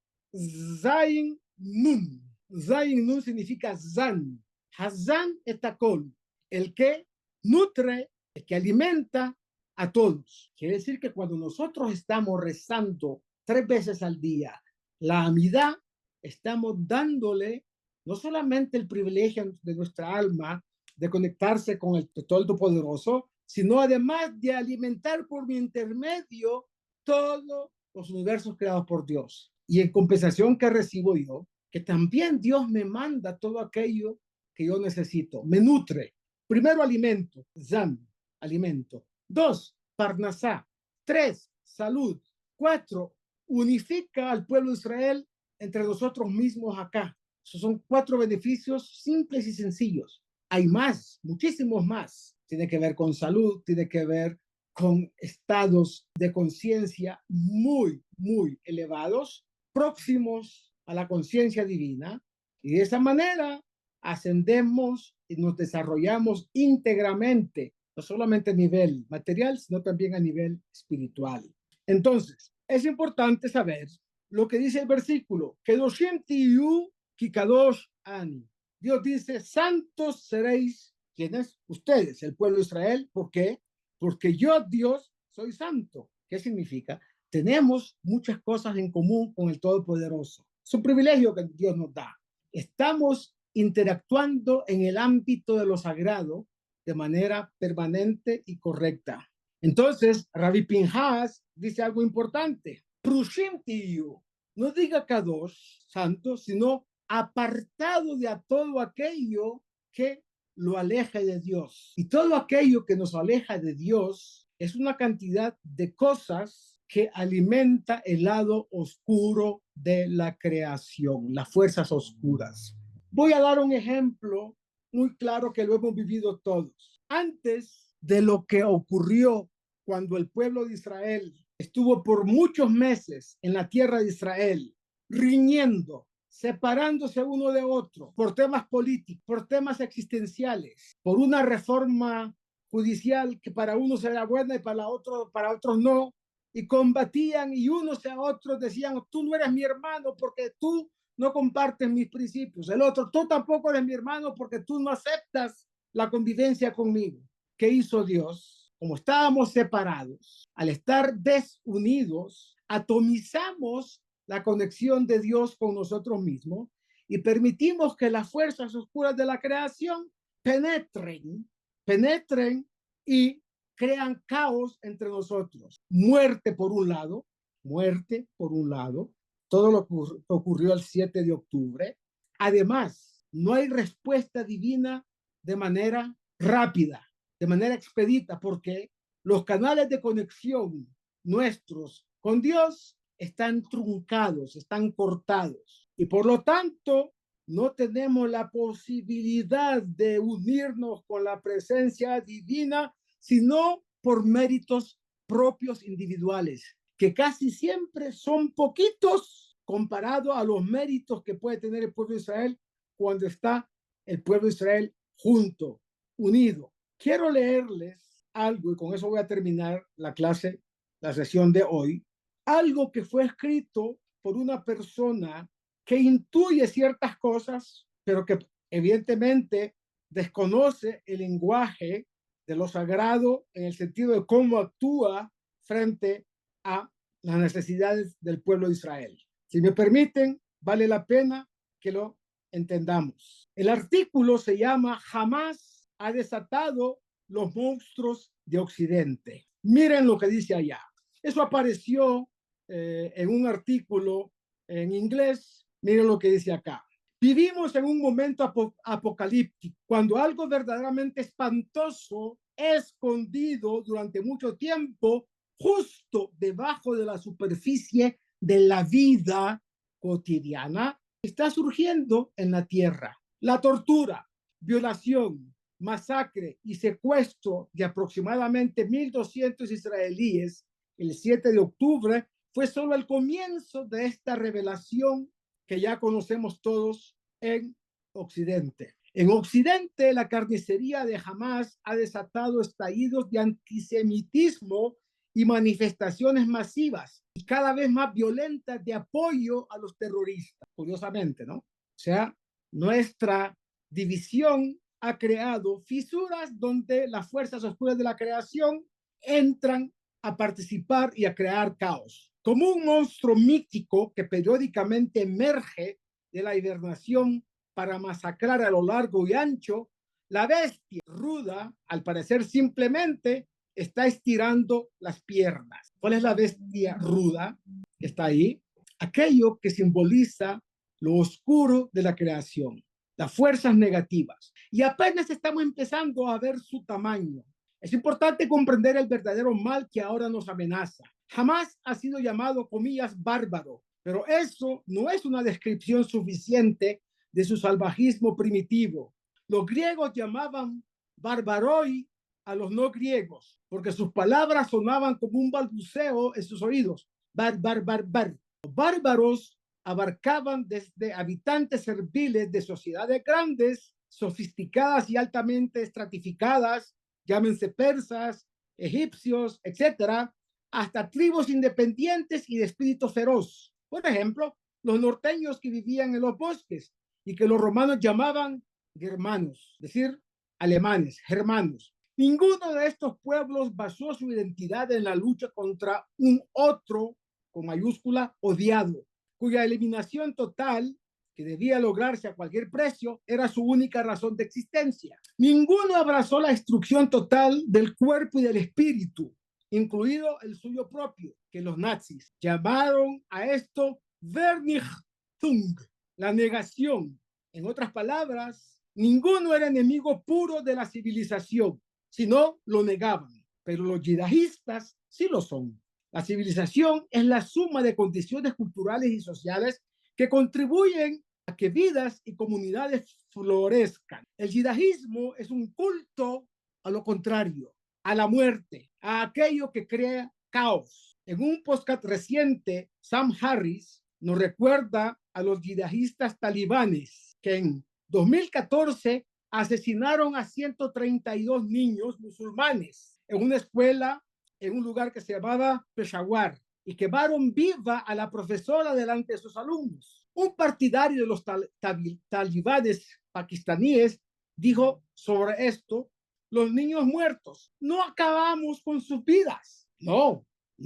Zain Nun. Zain Nun significa Zan. Hazan etakol, el que nutre, el que alimenta a todos. Quiere decir que cuando nosotros estamos rezando 3 veces al día, la amidad, estamos dándole no solamente el privilegio de nuestra alma de conectarse con el Todopoderoso, sino además de alimentar por mi intermedio todos los universos creados por Dios. Y en compensación que recibo yo, que también Dios me manda todo aquello que yo necesito, me nutre. Primero, alimento, zan, alimento. 2, parnasá. 3, salud. 4, unifica al pueblo de Israel entre nosotros mismos acá. Esos son 4 beneficios simples y sencillos. Hay más, muchísimos más. Tiene que ver con salud, tiene que ver con estados de conciencia muy, muy elevados, próximos a la conciencia divina. Y de esa manera ascendemos y nos desarrollamos íntegramente, no solamente a nivel material, sino también a nivel espiritual. Entonces, es importante saber lo que dice el versículo, Kedoshim tiyu kikadosh ani. Dios dice, santos seréis, ¿quiénes? Ustedes, el pueblo de Israel. ¿Por qué? Porque yo, Dios, soy santo. ¿Qué significa? Tenemos muchas cosas en común con el Todopoderoso. Es un privilegio que Dios nos da. Estamos interactuando en el ámbito de lo sagrado de manera permanente y correcta. Entonces, Rabbi Pinhas dice algo importante. Prushim tiyu, no diga Kadosh, santo, sino apartado de a todo aquello que lo aleja de Dios. Y todo aquello que nos aleja de Dios es una cantidad de cosas que alimenta el lado oscuro de la creación, las fuerzas oscuras. Voy a dar un ejemplo muy claro que lo hemos vivido todos. Antes de lo que ocurrió cuando el pueblo de Israel estuvo por muchos meses en la tierra de Israel, riñendo, separándose uno de otro por temas políticos, por temas existenciales, por una reforma judicial que para unos era buena y para otros no, y combatían y unos a otros decían, tú no eres mi hermano porque tú no compartes mis principios. El otro, tú tampoco eres mi hermano porque tú no aceptas la convivencia conmigo. ¿Qué hizo Dios? Como estábamos separados, al estar desunidos, atomizamos la conexión de Dios con nosotros mismos y permitimos que las fuerzas oscuras de la creación penetren y crean caos entre nosotros. Muerte por un lado, todo lo que ocurrió el 7 de octubre. Además, no hay respuesta divina de manera rápida, de manera expedita, porque los canales de conexión nuestros con Dios están truncados, están cortados. Y por lo tanto, no tenemos la posibilidad de unirnos con la presencia divina, sino por méritos propios individuales, que casi siempre son poquitos comparado a los méritos que puede tener el pueblo de Israel cuando está el pueblo de Israel junto, unido. Quiero leerles algo, y con eso voy a terminar la clase, la sesión de hoy, algo que fue escrito por una persona que intuye ciertas cosas, pero que evidentemente desconoce el lenguaje de lo sagrado en el sentido de cómo actúa frente a las necesidades del pueblo de Israel. Si me permiten, vale la pena que lo entendamos. El artículo se llama Jamás ha desatado los monstruos de Occidente. Miren lo que dice allá. Eso apareció en un artículo en inglés. Miren lo que dice acá. Vivimos en un momento apocalíptico, cuando algo verdaderamente espantoso, escondido durante mucho tiempo, justo debajo de la superficie de la vida cotidiana, está surgiendo en la tierra. La tortura, violación, masacre y secuestro de aproximadamente 1.200 israelíes el 7 de octubre fue solo el comienzo de esta revelación que ya conocemos todos en Occidente. En Occidente, la carnicería de Hamás ha desatado estallidos de antisemitismo y manifestaciones masivas y cada vez más violentas de apoyo a los terroristas, curiosamente, ¿no? O sea, nuestra división ha creado fisuras donde las fuerzas oscuras de la creación entran a participar y a crear caos. Como un monstruo mítico que periódicamente emerge de la hibernación para masacrar a lo largo y ancho, la bestia ruda, al parecer simplemente, está estirando las piernas. ¿Cuál es la bestia ruda que está ahí? Aquello que simboliza lo oscuro de la creación, las fuerzas negativas. Y apenas estamos empezando a ver su tamaño. Es importante comprender el verdadero mal que ahora nos amenaza. Jamás ha sido llamado, comillas, bárbaro, pero eso no es una descripción suficiente de su salvajismo primitivo. Los griegos llamaban barbaroi a los no griegos, porque sus palabras sonaban como un balbuceo en sus oídos. Bar. Los bárbaros abarcaban desde habitantes serviles de sociedades grandes, sofisticadas y altamente estratificadas, llámense persas, egipcios, etcétera, hasta tribus independientes y de espíritu feroz. Por ejemplo, los norteños que vivían en los bosques y que los romanos llamaban germanos, es decir, alemanes, germanos. Ninguno de estos pueblos basó su identidad en la lucha contra un otro, con mayúscula, odiado, cuya eliminación total, que debía lograrse a cualquier precio, era su única razón de existencia. Ninguno abrazó la destrucción total del cuerpo y del espíritu, incluido el suyo propio, que los nazis llamaron a esto Vernichtung, la negación. En otras palabras, ninguno era enemigo puro de la civilización, sino lo negaban. Pero los yihadistas sí lo son. La civilización es la suma de condiciones culturales y sociales que contribuyen a que vidas y comunidades florezcan. El yihadismo es un culto a lo contrario, a la muerte, a aquello que crea caos. En un podcast reciente, Sam Harris nos recuerda a los yihadistas talibanes que en 2014 asesinaron a 132 niños musulmanes en una escuela en un lugar que se llamaba Peshawar y quemaron viva a la profesora delante de sus alumnos. Un partidario de los talibanes pakistaníes dijo sobre esto: los niños muertos, no acabamos con sus vidas. No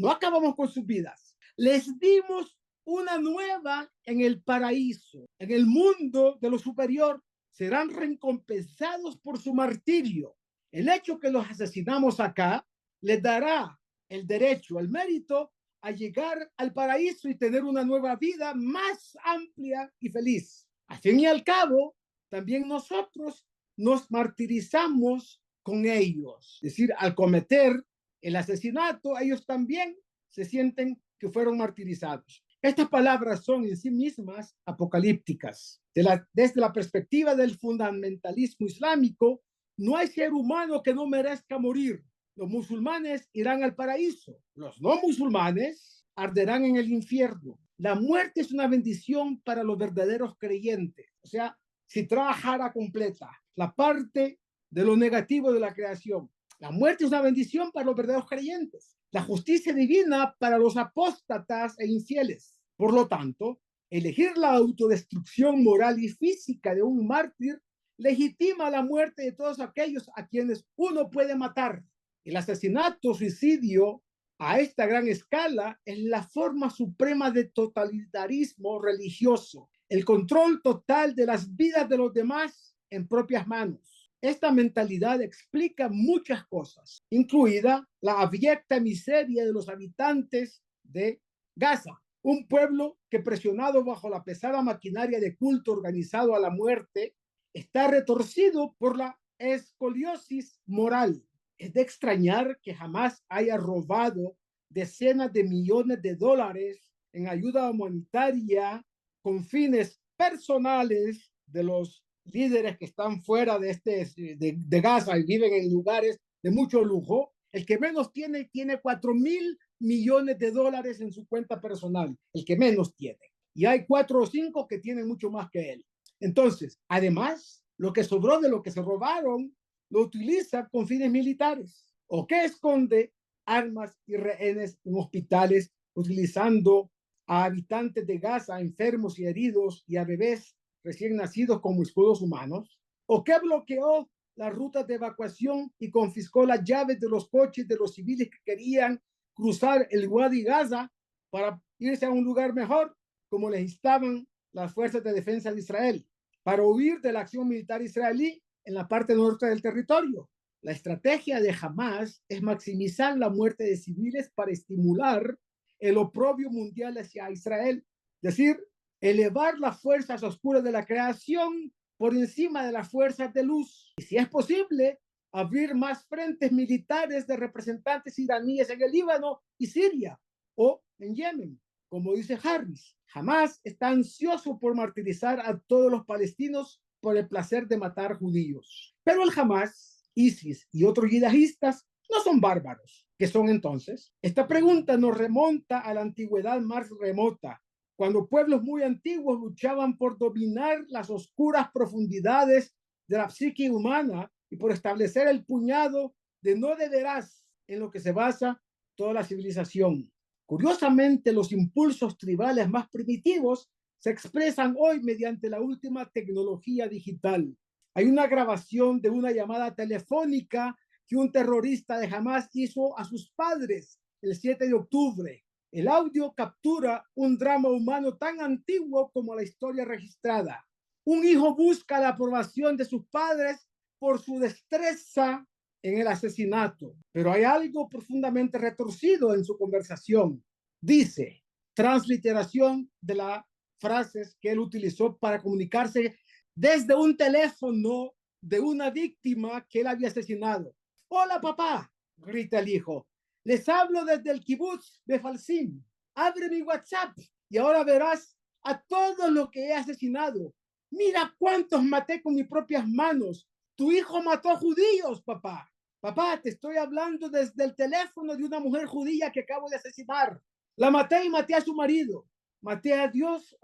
acabamos con sus vidas. Les dimos una nueva en el paraíso, en el mundo de lo superior. Serán recompensados por su martirio. El hecho que los asesinamos acá les dará el derecho, el mérito a llegar al paraíso y tener una nueva vida más amplia y feliz. Al fin y al cabo, también nosotros nos martirizamos con ellos. Es decir, al cometer el asesinato, ellos también se sienten que fueron martirizados. Estas palabras son en sí mismas apocalípticas. Desde la perspectiva del fundamentalismo islámico, no hay ser humano que no merezca morir. Los musulmanes irán al paraíso. Los no musulmanes arderán en el infierno. La muerte es una bendición para los verdaderos creyentes. O sea, si trabajara completa la parte de lo negativo de la creación. La muerte es una bendición para los verdaderos creyentes. La justicia divina para los apóstatas e infieles. Por lo tanto, elegir la autodestrucción moral y física de un mártir legitima la muerte de todos aquellos a quienes uno puede matar. El asesinato, suicidio a esta gran escala es la forma suprema de totalitarismo religioso, el control total de las vidas de los demás en propias manos. Esta mentalidad explica muchas cosas, incluida la abyecta miseria de los habitantes de Gaza, un pueblo que, presionado bajo la pesada maquinaria de culto organizado a la muerte, está retorcido por la escoliosis moral. Es de extrañar que jamás haya robado decenas de millones de dólares en ayuda humanitaria con fines personales de los líderes que están fuera de Gaza y viven en lugares de mucho lujo. El que menos tiene 4.000 millones de dólares en su cuenta personal, el que menos tiene. Y hay 4 o 5 que tienen mucho más que él. Entonces, además, lo que sobró de lo que se robaron, lo utiliza con fines militares. ¿O qué esconde? Armas y rehenes en hospitales, utilizando a habitantes de Gaza, enfermos y heridos, y a bebés recién nacidos como escudos humanos. ¿O qué bloqueó las rutas de evacuación y confiscó las llaves de los coches de los civiles que querían cruzar el Wadi Gaza para irse a un lugar mejor, como les instaban las fuerzas de defensa de Israel, para huir de la acción militar israelí en la parte norte del territorio? La estrategia de Hamás es maximizar la muerte de civiles para estimular el oprobio mundial hacia Israel, es decir, elevar las fuerzas oscuras de la creación por encima de las fuerzas de luz. Y si es posible, abrir más frentes militares de representantes iraníes en el Líbano y Siria o en Yemen, como dice Harris. Hamás está ansioso por martirizar a todos los palestinos por el placer de matar judíos. Pero el Hamás, ISIS y otros yihadistas no son bárbaros. ¿Qué son entonces? Esta pregunta nos remonta a la antigüedad más remota, cuando pueblos muy antiguos luchaban por dominar las oscuras profundidades de la psique humana y por establecer el puñado de no deberás en lo que se basa toda la civilización. Curiosamente, los impulsos tribales más primitivos se expresan hoy mediante la última tecnología digital. Hay una grabación de una llamada telefónica que un terrorista de Hamás hizo a sus padres el 7 de octubre. El audio captura un drama humano tan antiguo como la historia registrada. Un hijo busca la aprobación de sus padres por su destreza en el asesinato, pero hay algo profundamente retorcido en su conversación. Dice, transliteración de las frases que él utilizó para comunicarse desde un teléfono de una víctima que él había asesinado. Hola, papá, grita el hijo. Les hablo desde el kibutz de Falsim. Abre mi WhatsApp y ahora verás a todos los que he asesinado. Mira cuántos maté con mis propias manos. Tu hijo mató judíos, papá. Papá, te estoy hablando desde el teléfono de una mujer judía que acabo de asesinar. La maté y maté a su marido. Maté a 10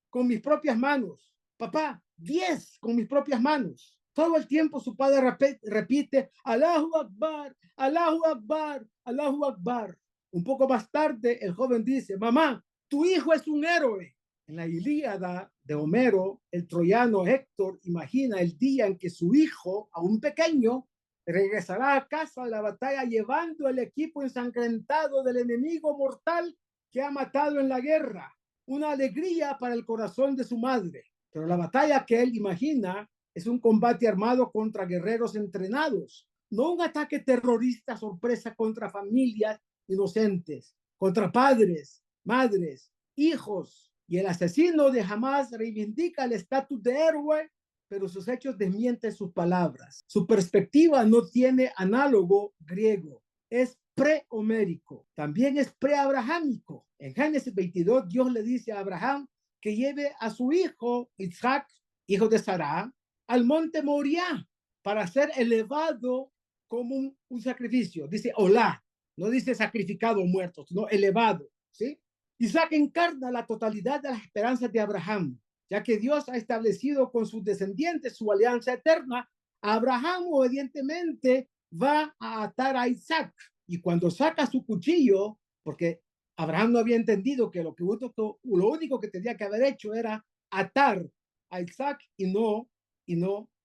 con mis propias manos. Papá, 10 con mis propias manos. Todo el tiempo su padre repite, Allahu Akbar, Allahu Akbar, Allahu Akbar. Un poco más tarde, el joven dice, mamá, tu hijo es un héroe. En la Ilíada de Homero, el troyano Héctor imagina el día en que su hijo, aún pequeño, regresará a casa de la batalla llevando el equipo ensangrentado del enemigo mortal que ha matado en la guerra. Una alegría para el corazón de su madre. Pero la batalla que él imagina es un combate armado contra guerreros entrenados, no un ataque terrorista sorpresa contra familias inocentes, contra padres, madres, hijos. Y el asesino de Hamás reivindica el estatus de héroe, pero sus hechos desmienten sus palabras. Su perspectiva no tiene análogo griego, es prehomérico, también es preabrahámico. En Génesis 22, Dios le dice a Abraham que lleve a su hijo Isaac, hijo de Sará, al monte Moriah para ser elevado como un sacrificio. Dice olá, no dice sacrificado o muerto, sino elevado, ¿sí? Isaac encarna la totalidad de las esperanzas de Abraham, ya que Dios ha establecido con sus descendientes su alianza eterna. Abraham obedientemente va a atar a Isaac, y cuando saca su cuchillo, porque Abraham no había entendido que lo único que tenía que haber hecho era atar a Isaac y no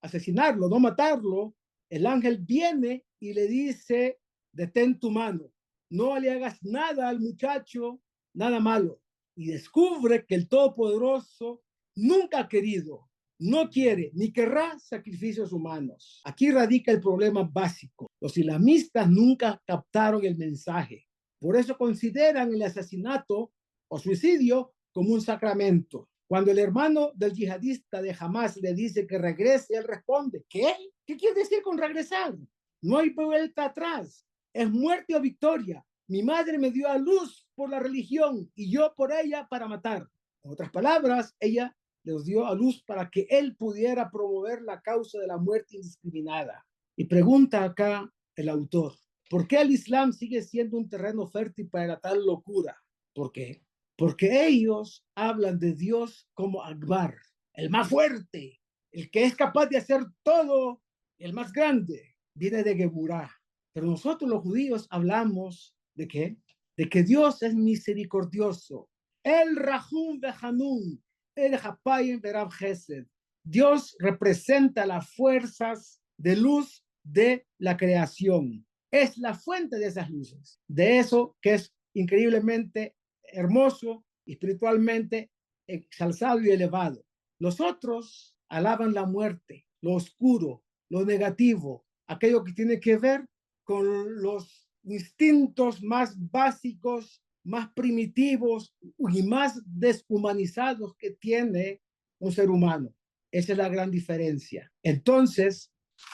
asesinarlo, no matarlo, el ángel viene y le dice, detén tu mano, no le hagas nada al muchacho, nada malo. Y descubre que el Todopoderoso nunca ha querido, no quiere ni querrá sacrificios humanos. Aquí radica el problema básico. Los islamistas nunca captaron el mensaje. Por eso consideran el asesinato o suicidio como un sacramento. Cuando el hermano del yihadista de Hamás le dice que regrese, él responde, ¿qué? ¿Qué quiere decir con regresar? No hay vuelta atrás. es muerte o victoria. Mi madre me dio a luz por la religión y yo por ella para matar. En otras palabras, ella les dio a luz para que él pudiera promover la causa de la muerte indiscriminada. Y pregunta acá el autor, ¿por qué el Islam sigue siendo un terreno fértil para tal locura? ¿Por qué? Porque ellos hablan de Dios como Akbar, el más fuerte, el que es capaz de hacer todo, el más grande. Viene de Geburah. Pero nosotros los judíos hablamos ¿de qué? De que Dios es misericordioso. El Rahum Behanun, el Hapayim Berav Gesed. Dios representa las fuerzas de luz de la creación. Es la fuente de esas luces, de eso que es increíblemente hermoso, espiritualmente exaltado y elevado. Los otros alaban la muerte, lo oscuro, lo negativo, aquello que tiene que ver con los instintos más básicos, más primitivos y más deshumanizados que tiene un ser humano. Esa es la gran diferencia. Entonces,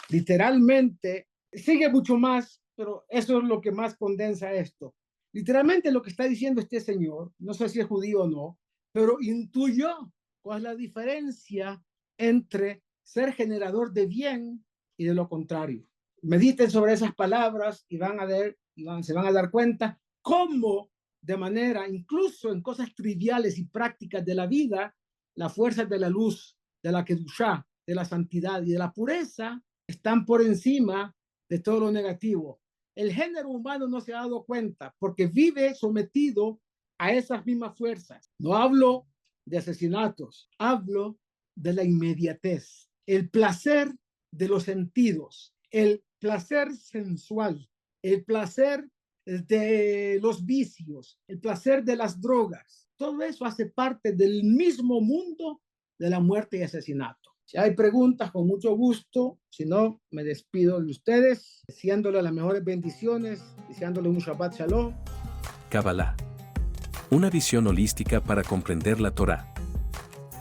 literalmente, sigue mucho más, pero eso es lo que más condensa esto. Literalmente lo que está diciendo este señor, no sé si es judío o no, pero intuyó cuál es la diferencia entre ser generador de bien y de lo contrario. Mediten sobre esas palabras y se van a dar cuenta cómo de manera, incluso en cosas triviales y prácticas de la vida, las fuerzas de la luz, de la kedushá, de la santidad y de la pureza están por encima de todo lo negativo. El género humano no se ha dado cuenta porque vive sometido a esas mismas fuerzas. No hablo de asesinatos, hablo de la inmediatez, el placer de los sentidos, el placer sensual, el placer de los vicios, el placer de las drogas. Todo eso hace parte del mismo mundo de la muerte y asesinato. Si hay preguntas, con mucho gusto. Si no, me despido de ustedes, deseándole las mejores bendiciones, deseándole un Shabbat Shalom. Kabbalah. Una visión holística para comprender la Torá.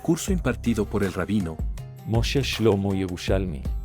Curso impartido por el rabino Moshe Shlomo Yerushalmi.